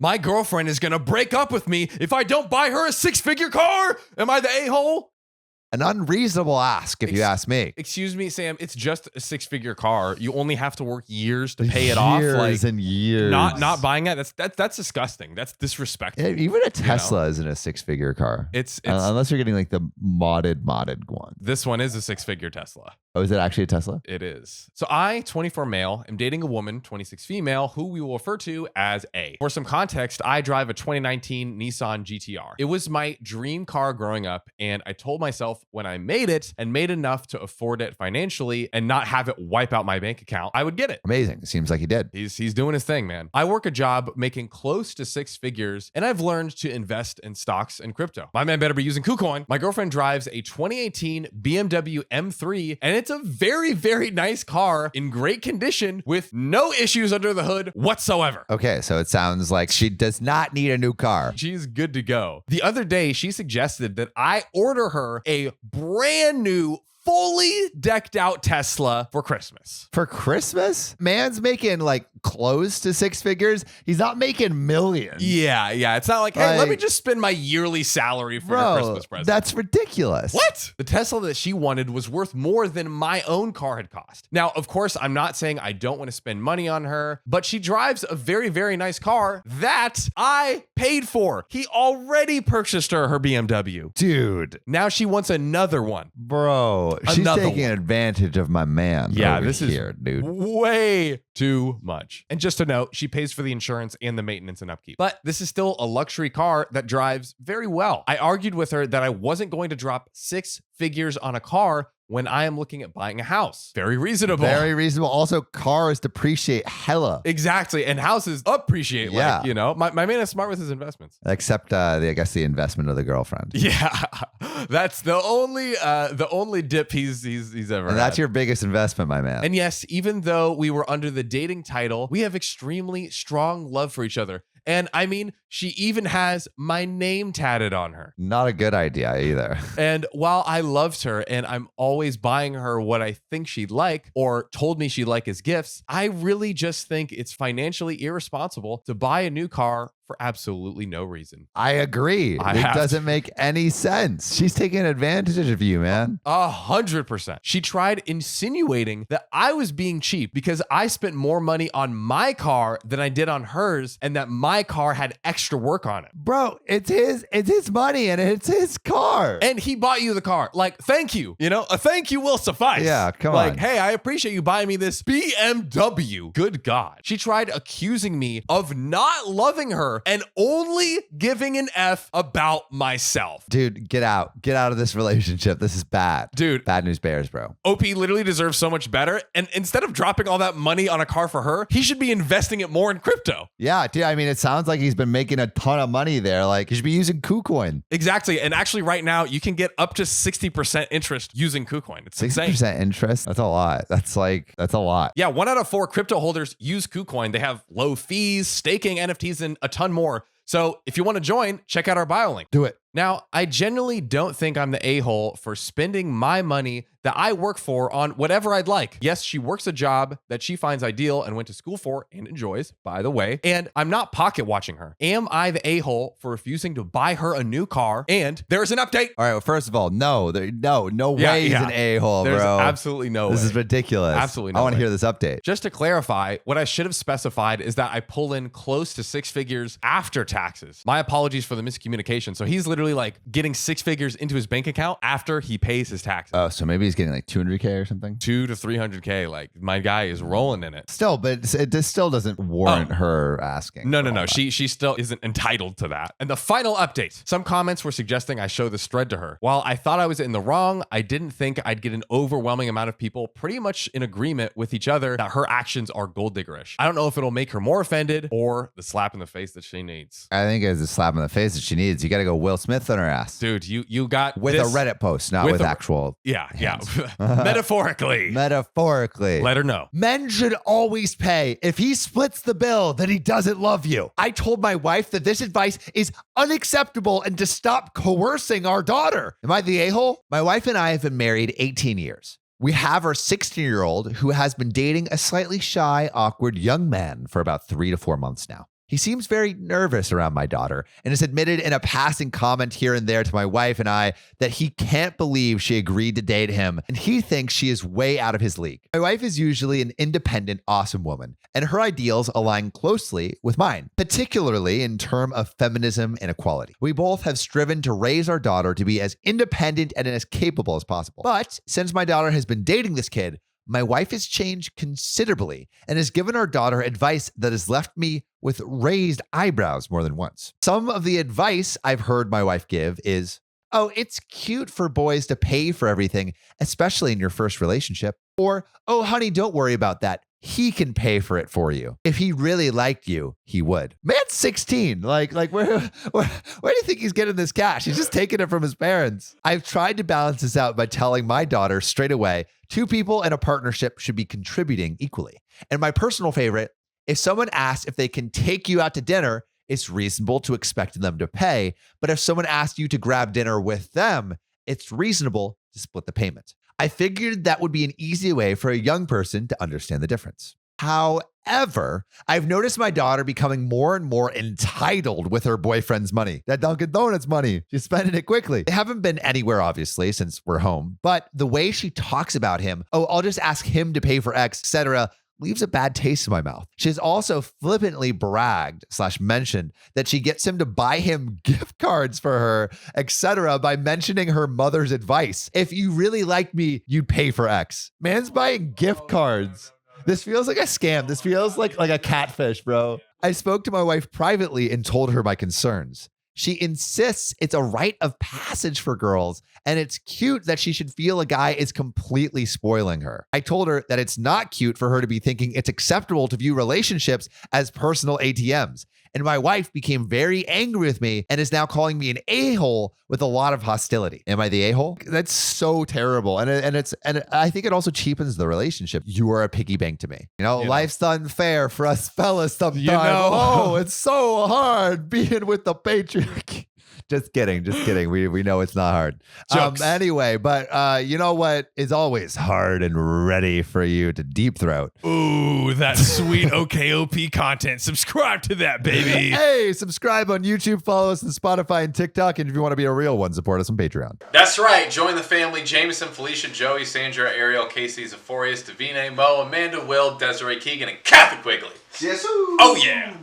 My girlfriend is going to break up with me if I don't buy her a 6-figure car. Am I the a-hole? An unreasonable ask, if you ask me. Excuse me, Sam. It's just a 6-figure car. You only have to work years to pay it off. Years and years. Not buying it. That's disgusting. That's disrespectful. Yeah, even a Tesla isn't a 6-figure car. It's unless you're getting like the modded one. This one is a 6-figure Tesla. Oh, is it actually a Tesla? It is. So I, 24 male, am dating a woman, 26 female, who we will refer to as A. For some context, I drive a 2019 Nissan GTR. It was my dream car growing up, and I told myself when I made it and made enough to afford it financially and not have it wipe out my bank account, I would get it. Amazing. Seems like he did. He's doing his thing, man. I work a job making close to 6 figures, and I've learned to invest in stocks and crypto. My man better be using KuCoin. My girlfriend drives a 2018 BMW M3, and it's a very, very nice car in great condition with no issues under the hood whatsoever. Okay, so it sounds like she does not need a new car. She's good to go. The other day, she suggested that I order her a brand new, fully decked out Tesla for Christmas. For Christmas? Man's making like close to 6 figures. He's not making millions. Yeah. It's not like, hey, let me just spend my yearly salary for a Christmas present. That's ridiculous. What? The Tesla that she wanted was worth more than my own car had cost. Now, of course, I'm not saying I don't want to spend money on her, but she drives a very, very nice car that I paid for. He already purchased her BMW. Dude. Now she wants another one. Bro, she's taking advantage of my man. Yeah, over this here, is dude. Way too much. And just a note, she pays for the insurance and the maintenance and upkeep. But this is still a luxury car that drives very well. I argued with her that I wasn't going to drop 6 figures on a car when I am looking at buying a house. Very reasonable. Very reasonable. Also, cars depreciate hella. Exactly. And houses appreciate, like, you know, my man is smart with his investments. Except, I guess, the investment of the girlfriend. Yeah. That's the only dip he's ever And that's had. your biggest investment, my man. And yes, even though we were under the dating title, we have extremely strong love for each other. And I mean, she even has my name tatted on her. Not a good idea either. And while I loved her and I'm always buying her what I think she'd like or told me she'd like as gifts, I really just think it's financially irresponsible to buy a new car for absolutely no reason. I agree. It doesn't make any sense. She's taking advantage of you, man. 100%. She tried insinuating that I was being cheap because I spent more money on my car than I did on hers and that my car had extra work on it. Bro, it's his money and it's his car. And he bought you the car. Like, thank you. You know, a thank you will suffice. Yeah, come on. Like, hey, I appreciate you buying me this BMW. Good God. She tried accusing me of not loving her and only giving an F about myself. Dude, get out. Get out of this relationship. This is bad. Dude. Bad news bears, bro. OP literally deserves so much better. And instead of dropping all that money on a car for her, he should be investing it more in crypto. Yeah, dude. I mean, it sounds like he's been making a ton of money there. Like, he should be using KuCoin. Exactly. And actually right now, you can get up to 60% interest using KuCoin. It's 60% insane. interest? That's a lot. That's a lot. Yeah, 1 out of 4 crypto holders use KuCoin. They have low fees, staking, NFTs, and a ton more. So if you want to join, check out our bio link. Do it. Now, I genuinely don't think I'm the a-hole for spending my money that I work for on whatever I'd like. Yes, she works a job that she finds ideal and went to school for and enjoys, by the way. And I'm not pocket watching her. Am I the a-hole for refusing to buy her a new car? And there's an update. All right, well, first of all, no way he's an a-hole, bro. There's absolutely no way. This is ridiculous. Absolutely no I want to way. hear this update. Just to clarify, what I should have specified is that I pull in close to 6 figures after taxes. My apologies for the miscommunication. So he's literally like getting 6 figures into his bank account after he pays his taxes. Oh, so maybe he's getting like 200K or something? 200 to 300K. Like, my guy is rolling in it. Still, but it still doesn't warrant her asking. No. She still isn't entitled to that. And the final update. Some comments were suggesting I show this thread to her. While I thought I was in the wrong, I didn't think I'd get an overwhelming amount of people pretty much in agreement with each other that her actions are gold diggerish. I don't know if it'll make her more offended or the slap in the face that she needs. I think it's a slap in the face that she needs. You got to go Will Smith on her ass. Dude, you got with this, a Reddit post, not with actual. Yeah. Metaphorically. Let her know. Men should always pay. If he splits the bill, then he doesn't love you. I told my wife that this advice is unacceptable and to stop coercing our daughter. Am I the a-hole? My wife and I have been married 18 years. We have our 16-year-old who has been dating a slightly shy, awkward young man for about 3 to 4 months now. He seems very nervous around my daughter and has admitted in a passing comment here and there to my wife and I that he can't believe she agreed to date him and he thinks she is way out of his league. My wife is usually an independent, awesome woman, and her ideals align closely with mine, particularly in terms of feminism and equality. We both have striven to raise our daughter to be as independent and as capable as possible. But since my daughter has been dating this kid, my wife has changed considerably and has given our daughter advice that has left me with raised eyebrows more than once. Some of the advice I've heard my wife give is, oh, it's cute for boys to pay for everything, especially in your first relationship. Or, oh, honey, don't worry about that. He can pay for it for you. If he really liked you, he would. Man's 16. Like where do you think he's getting this cash? He's just taking it from his parents. I've tried to balance this out by telling my daughter straight away, two people in a partnership should be contributing equally. And my personal favorite, if someone asks if they can take you out to dinner, it's reasonable to expect them to pay. But if someone asks you to grab dinner with them, it's reasonable to split the payment. I figured that would be an easy way for a young person to understand the difference. However, I've noticed my daughter becoming more and more entitled with her boyfriend's money. That Dunkin' Donuts money. She's spending it quickly. They haven't been anywhere, obviously, since we're home. But the way she talks about him, oh, I'll just ask him to pay for X, etc., leaves a bad taste in my mouth. She's also flippantly bragged/mentioned that she gets him to buy him gift cards for her, etc., by mentioning her mother's advice. If you really like me, you'd pay for X. Man's buying gift cards. This feels like a scam. This feels like a catfish, bro. I spoke to my wife privately and told her my concerns. She insists it's a rite of passage for girls, and it's cute that she should feel a guy is completely spoiling her. I told her that it's not cute for her to be thinking it's acceptable to view relationships as personal ATMs. And my wife became very angry with me and is now calling me an a-hole with a lot of hostility. Am I the a-hole? That's so terrible. And I think it also cheapens the relationship. You are a piggy bank to me. Life's unfair for us fellas sometimes. Oh, it's so hard being with the patriarchy. Just kidding. We know it's not hard. Anyway, but you know what is always hard and ready for you to deep throat? Ooh, that sweet OKOP content. Subscribe to that, baby. Hey, subscribe on YouTube, follow us on Spotify and TikTok, and if you want to be a real one, support us on Patreon. That's right. Join the family. Jameson, Felicia, Joey, Sandra, Ariel, Casey, Zephorius, Davine, Mo, Amanda, Will, Desiree, Keegan, and Kathy Quigley. Yes. Oh, yeah.